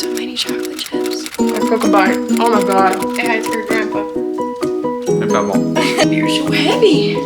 so many chocolate chips. I took a bite. Oh my god. Say hi to your grandpa. You're so heavy.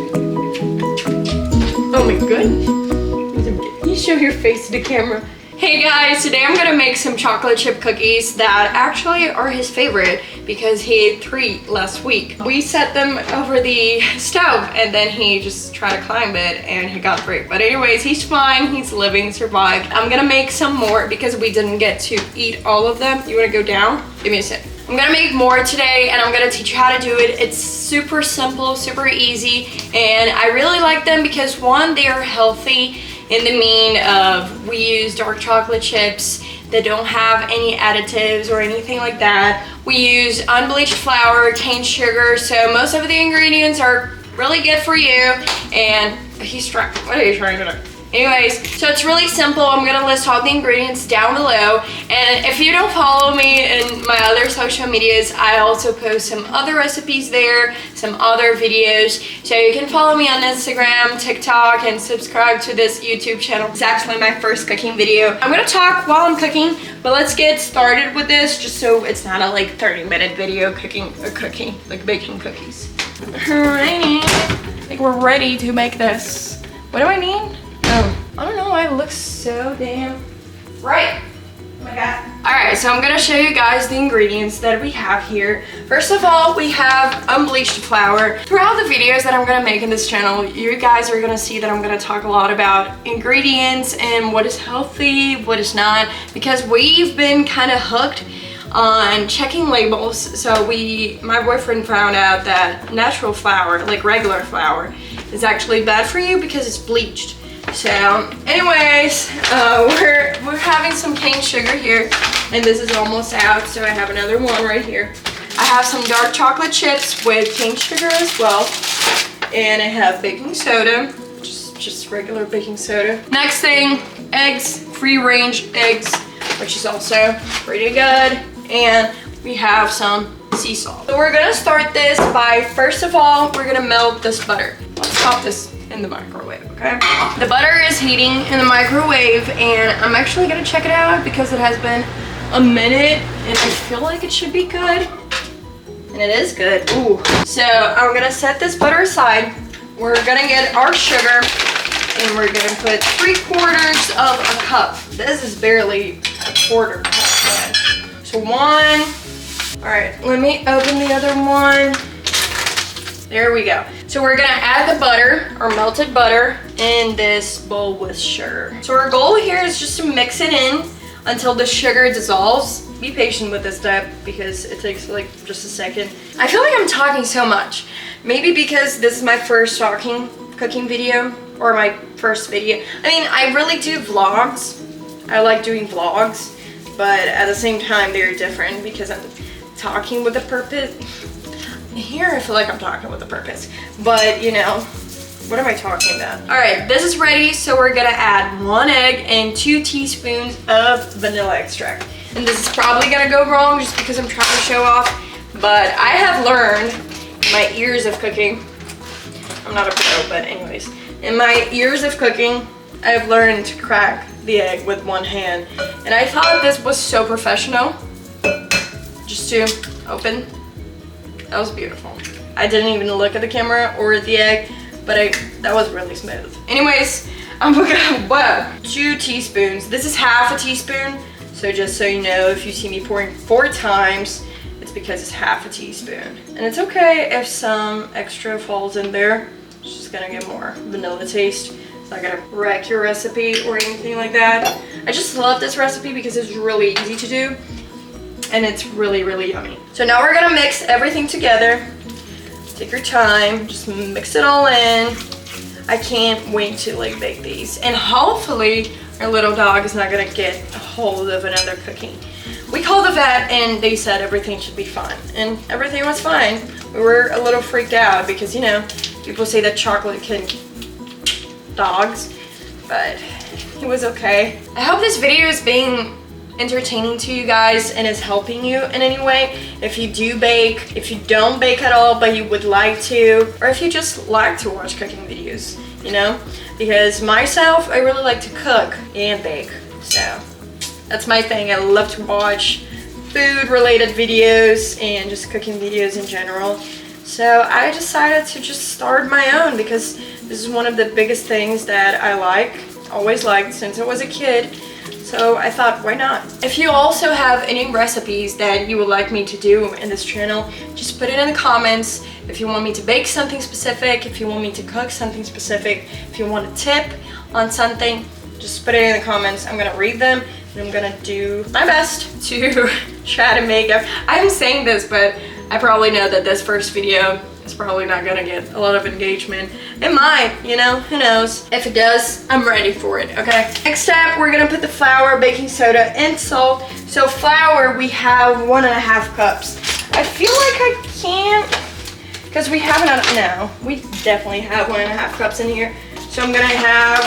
Oh my goodness. You show your face to the camera. Hey guys, today I'm gonna make some chocolate chip cookies that actually are his favorite because he ate 3 last week. We set them over the stove and then he just tried to climb it and he got 3. But anyways, he's fine, he's living, survived. I'm gonna make some more because we didn't get to eat all of them. You wanna go down? Give me a sec. I'm gonna make more today and I'm gonna teach you how to do it. It's super simple, super easy, and I really like them because one, they are healthy in the mean of we use dark chocolate chips that don't have any additives or anything like that. We use unbleached flour, cane sugar, so most of the ingredients are really good for you. And he's trying, what are you trying to do? Anyways, so it's really simple. I'm gonna list all the ingredients down below, and if you don't follow me in my other social medias, I also post some other recipes there, some other videos, so you can follow me on Instagram, TikTok, and subscribe to this YouTube channel. It's actually my first cooking video. I'm gonna talk while I'm cooking, but let's get started with this just so it's not a like 30-minute video cooking, like baking cookies. Alrighty, I think we're ready to make this. What do I need? Oh, I don't know why it looks so damn bright. Oh my god. Alright, so I'm gonna show you guys the ingredients that we have here. First of all, we have unbleached flour. Throughout the videos that I'm gonna make in this channel, you guys are gonna see that I'm gonna talk a lot about ingredients and what is healthy, what is not, because we've been kind of hooked on checking labels. So my boyfriend found out that natural flour, like regular flour, is actually bad for you because it's bleached. So anyways, we're having some cane sugar here, and this is almost out, so I have another one right here. I have some dark chocolate chips with cane sugar as well, and I have baking soda, just regular baking soda. Next thing, eggs, free-range eggs, which is also pretty good, and we have some sea salt. So we're gonna start this by, first of all, we're gonna melt this butter. Let's pop this in the microwave, okay? The butter is heating in the microwave, and I'm actually gonna check it out because it has been a minute, and I feel like it should be good, and it is good. Ooh. So I'm gonna set this butter aside. We're gonna get our sugar, and we're gonna put 3/4 of a cup. This is barely a quarter cup, guys. So 1. All right, let me open the other one. There we go. So we're gonna add the butter, or melted butter, in this bowl with sugar. So our goal here is just to mix it in until the sugar dissolves. Be patient with this step because it takes like just a second. I feel like I'm talking so much. Maybe because this is my first cooking video, or my first video. I mean, I really do vlogs. I like doing vlogs, but at the same time, they're different because I'm talking with a purpose. Here I feel like I'm talking with a purpose, but you know, what am I talking about? All right, this is ready, so we're gonna add 1 egg and 2 teaspoons of vanilla extract. And this is probably gonna go wrong just because I'm trying to show off, but I have learned in my years of cooking, I'm not a pro, but anyways, in my years of cooking, I've learned to crack the egg with 1 hand, and I thought this was so professional, just to open. That was beautiful. I didn't even look at the camera or at the egg, but that was really smooth. Anyways, I'm gonna, 2 teaspoons. This is half a teaspoon, so just so you know, if you see me pouring 4 times, it's because it's half a teaspoon. And it's okay if some extra falls in there. It's just gonna get more vanilla taste. It's not gonna wreck your recipe or anything like that. I just love this recipe because it's really easy to do, and it's really, really yummy. So now we're gonna mix everything together. Take your time, just mix it all in. I can't wait to like bake these. And hopefully our little dog is not gonna get a hold of another cookie. We called the vet and they said everything should be fine. And everything was fine. We were a little freaked out because, you know, people say that chocolate can dogs, but he was okay. I hope this video is being entertaining to you guys and is helping you in any way. If you do bake, if you don't bake at all but you would like to, or if you just like to watch cooking videos, you know, because myself, I really like to cook and bake. So That's my thing. I love to watch food related videos and just cooking videos in general. So I decided to just start my own because this is one of the biggest things that I always liked since I was a kid. So I thought, why not? If you also have any recipes that you would like me to do in this channel, just put it in the comments. If you want me to bake something specific, if you want me to cook something specific, if you want a tip on something, just put it in the comments. I'm gonna read them and I'm gonna do my best to try to make it. I'm saying this, but I probably know that this first video is probably not gonna get a lot of engagement. It might, you know, who knows. If it does, I'm ready for it, okay? Next step, we're gonna put the flour, baking soda, and salt. So flour, we have 1.5 cups. I feel like I can't, because we have enough now. We definitely have 1.5 cups in here. So I'm gonna have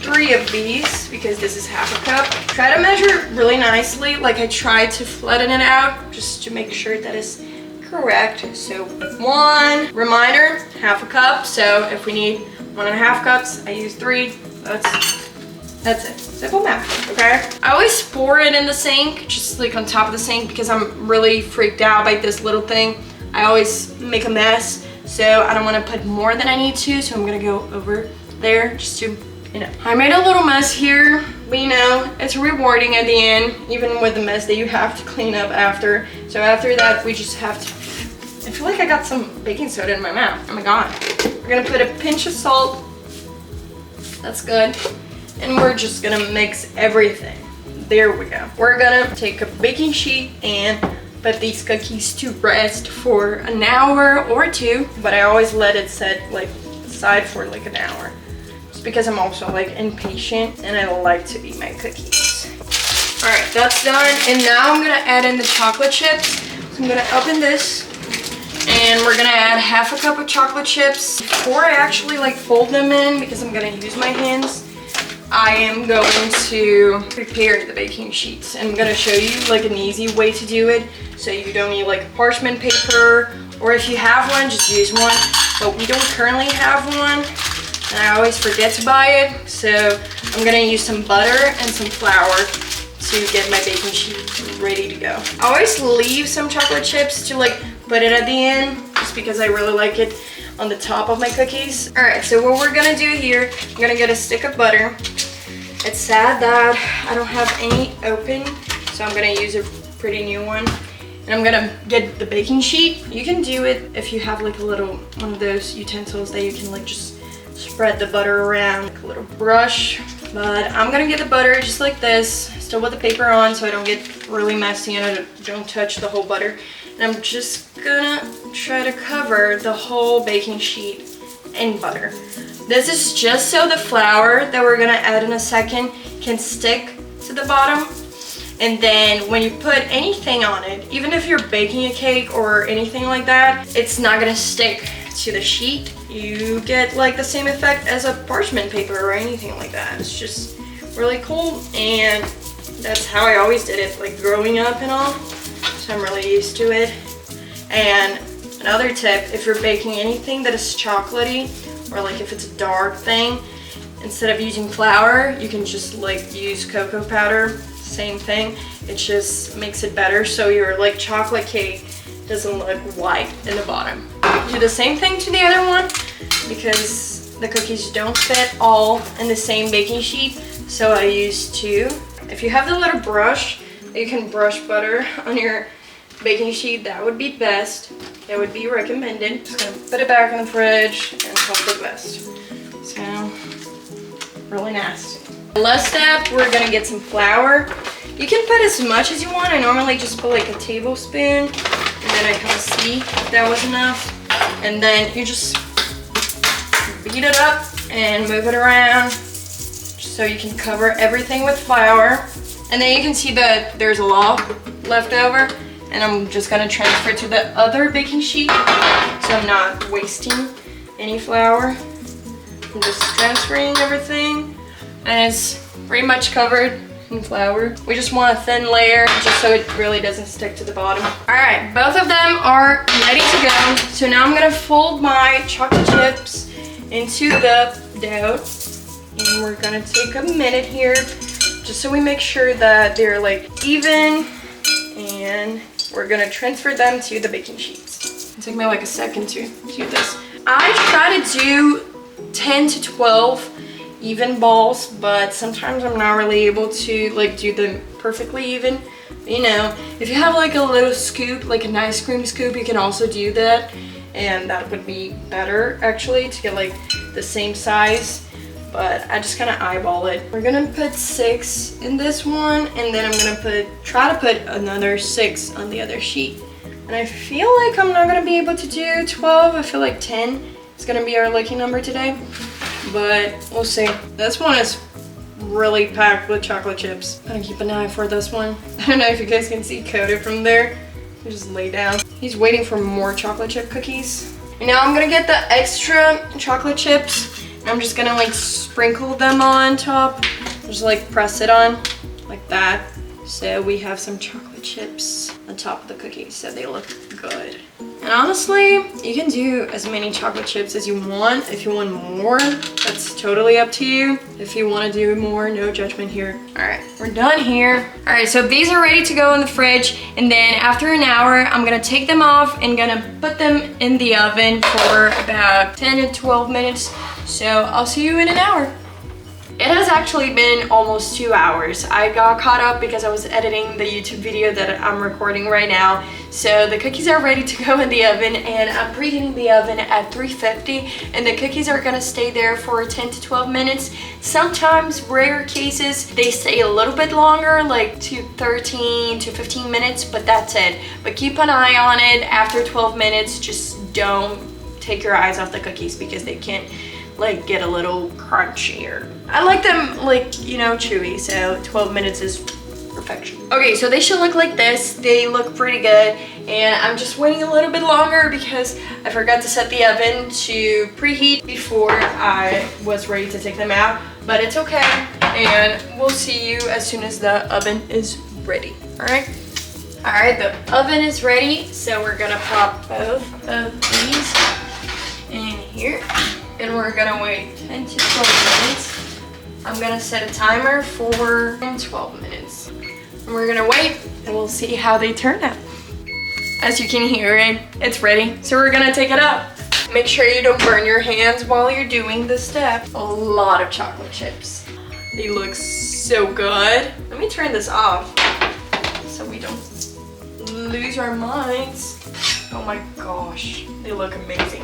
3 of these because this is 1/2 cup. Try to measure really nicely, like I tried to flatten it out just to make sure that it's correct. So 1 reminder, 1/2 cup. So if we need 1.5 cups, I use 3. That's it. Simple math, okay? I always pour it in the sink, just like on top of the sink, because I'm really freaked out by this little thing. I always make a mess, so I don't want to put more than I need to. So I'm gonna go over there just to, you know. I made a little mess here, but you know, it's rewarding at the end, even with the mess that you have to clean up after. So after that, we just have to, I feel like I got some baking soda in my mouth. Oh my God. We're gonna put a pinch of salt. That's good. And we're just gonna mix everything. There we go. We're gonna take a baking sheet and put these cookies to rest for an hour or 2, but I always let it set like aside for like an hour. Because I'm also like impatient and I like to eat my cookies. All right, that's done. And now I'm gonna add in the chocolate chips. So I'm gonna open this and we're gonna add 1/2 cup of chocolate chips. Before I actually like fold them in, because I'm gonna use my hands, I am going to prepare the baking sheets. I'm gonna show you like an easy way to do it. So you don't need like parchment paper, or if you have one, just use one. But we don't currently have one. And I always forget to buy it, so I'm gonna use some butter and some flour to get my baking sheet ready to go. I always leave some chocolate chips to like put it at the end, just because I really like it on the top of my cookies. All right, so what we're gonna do here, I'm gonna get a stick of butter. It's sad that I don't have any open, so I'm gonna use a pretty new one. And I'm gonna get the baking sheet. You can do it if you have like a little, one of those utensils that you can like just spread the butter around, like a little brush. But I'm gonna get the butter just like this, still with the paper on so I don't get really messy and I don't touch the whole butter. And I'm just gonna try to cover the whole baking sheet in butter. This is just so the flour that we're gonna add in a second can stick to the bottom. And then when you put anything on it, even if you're baking a cake or anything like that, it's not gonna stick to the sheet. You get like the same effect as a parchment paper or anything like that. It's just really cool, and that's how I always did it, like growing up and all. So I'm really used to it. And another tip, if you're baking anything that is chocolatey, or like if it's a dark thing, instead of using flour, you can just like use cocoa powder. Same thing, it just makes it better so your like chocolate cake doesn't look white in the bottom. Do the same thing to the other one because the cookies don't fit all in the same baking sheet, so I use 2. If you have the little brush, you can brush butter on your baking sheet. That would be best. That would be recommended. Just gonna put it back in the fridge and hope for the best. So, really nasty. Last step, we're gonna get some flour. You can put as much as you want. I normally just put like a tablespoon, and then I kind of see if that was enough. And then you just beat it up and move it around so you can cover everything with flour. And then you can see that there's a lot left over, and I'm just gonna transfer to the other baking sheet so I'm not wasting any flour. I'm just transferring everything. And it's pretty much covered in flour. We just want a thin layer just so it really doesn't stick to the bottom. All right, both of them are ready to go. So now I'm gonna fold my chocolate chips into the dough. And we're gonna take a minute here just so we make sure that they're like even, and we're gonna transfer them to the baking sheets. It took me like a second to do this. I try to do 10 to 12 even balls, but sometimes I'm not really able to like do them perfectly even. You know, if you have like a little scoop, like an ice cream scoop, you can also do that, and that would be better actually to get like the same size. But I just kind of eyeball it. We're gonna put 6 in this one, and then I'm gonna try to put another 6 on the other sheet. And I feel like I'm not gonna be able to do 12. I feel like 10 is gonna be our lucky number today, but we'll see. This one is really packed with chocolate chips. I'm gonna keep an eye for this one. I don't know if you guys can see Coda from there. He just lay down. He's waiting for more chocolate chip cookies. And now I'm gonna get the extra chocolate chips. I'm just gonna like sprinkle them on top. Just like press it on like that. So we have some chocolate chips on top of the cookies so they look good. And honestly, you can do as many chocolate chips as you want. If you want more, that's totally up to you. If you want to do more, no judgment here. All right, we're done here. All right, so these are ready to go in the fridge. And then after an hour, I'm gonna take them off and gonna put them in the oven for about 10 to 12 minutes. So I'll see you in an hour. It has actually been almost 2 hours. I got caught up because I was editing the YouTube video that I'm recording right now. So the cookies are ready to go in the oven, and I'm preheating the oven at 350, and the cookies are gonna stay there for 10 to 12 minutes. Sometimes, rare cases, they stay a little bit longer, like to 13 to 15 minutes, but that's it. But keep an eye on it. After 12 minutes, just don't take your eyes off the cookies because they can like get a little crunchier. I like them like, you know, chewy, so 12 minutes is perfection. Okay, so they should look like this. They look pretty good, and I'm just waiting a little bit longer because I forgot to set the oven to preheat before I was ready to take them out, but it's okay, and we'll see you as soon as the oven is ready. All right, the oven is ready, so we're gonna pop both of these in here. And we're gonna wait 10 to 12 minutes. I'm gonna set a timer for 12 minutes. And we're gonna wait and we'll see how they turn out. As you can hear it, it's ready. So we're gonna take it out. Make sure you don't burn your hands while you're doing this step. A lot of chocolate chips. They look so good. Let me turn this off so we don't lose our minds. Oh my gosh, they look amazing.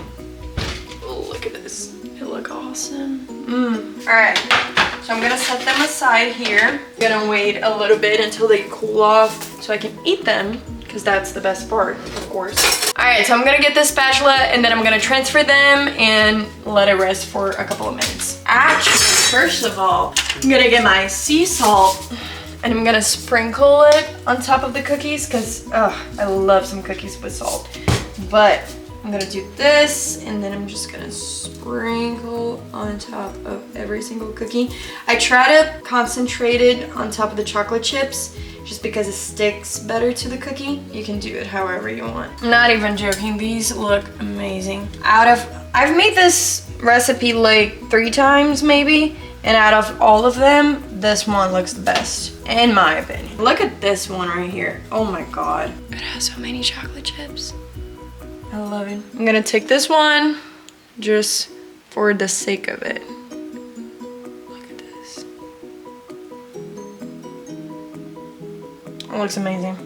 Look at this. They look awesome. All right, so I'm gonna set them aside here. I'm gonna wait a little bit until they cool off so I can eat them, because that's the best part, of course. All right, so I'm gonna get this spatula and then I'm gonna transfer them and let it rest for a couple of minutes. Actually, first of all, I'm gonna get my sea salt and I'm gonna sprinkle it on top of the cookies because I love some cookies with salt. But I'm gonna do this, and then I'm just gonna sprinkle on top of every single cookie. I try to concentrate it on top of the chocolate chips just because it sticks better to the cookie. You can do it however you want. I'm not even joking, these look amazing. I've made this recipe like 3 times maybe, and out of all of them, this one looks the best, in my opinion. Look at this one right here. Oh my God. It has so many chocolate chips. I love it. I'm gonna take this one just for the sake of it. Look at this. It looks amazing.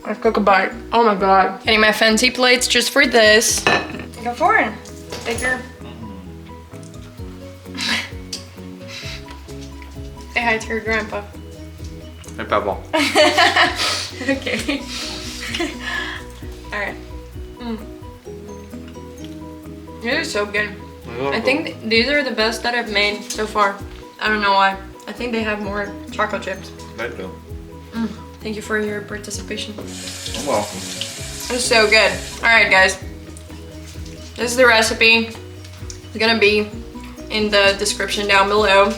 Let's cook a bite. Oh my God. Getting my fancy plates just for this. Go for it. Bigger. Say hi to your grandpa. Hey, Papa. Okay. All right. These are so good. I think these are the best that I've made so far. I don't know why. I think they have more chocolate chips. They do. Thank you for your participation. You're welcome. It's so good. All right, guys. This is the recipe. It's gonna be in the description down below.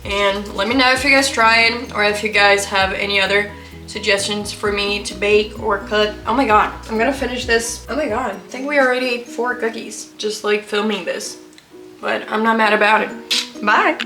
And let me know if you guys try it or if you guys have any other suggestions for me to bake or cook. Oh my God, I'm gonna finish this. Oh my God, I think we already ate 4 cookies just like filming this, but I'm not mad about it. Bye.